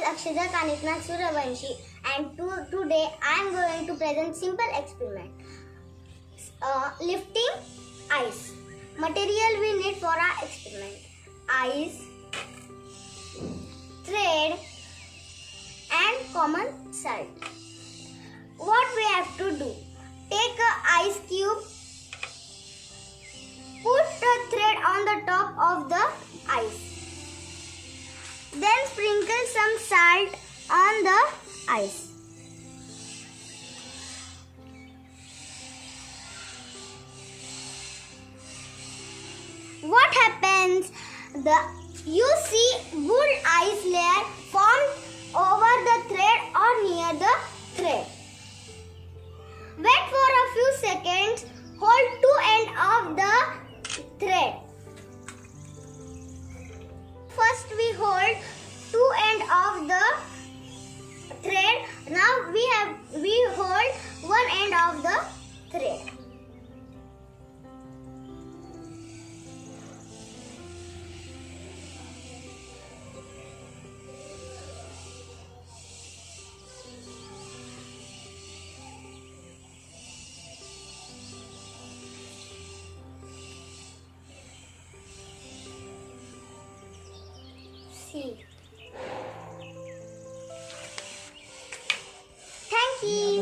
Akshada Kanishna Suravanshi, and today I am going to present simple experiment. Lifting ice. Material we need for our experiment: ice, thread, and common salt. What we have to do? Take a ice cube, put the thread on the top of the ice. Then sprinkle some salt on the ice. What happens? You see wood ice layer formed over the thread or near the thread. Wait for a few seconds. Hold two ends of the thread. First we hold two ends of the thread. Now we hold one end of the thread. See. Thank you.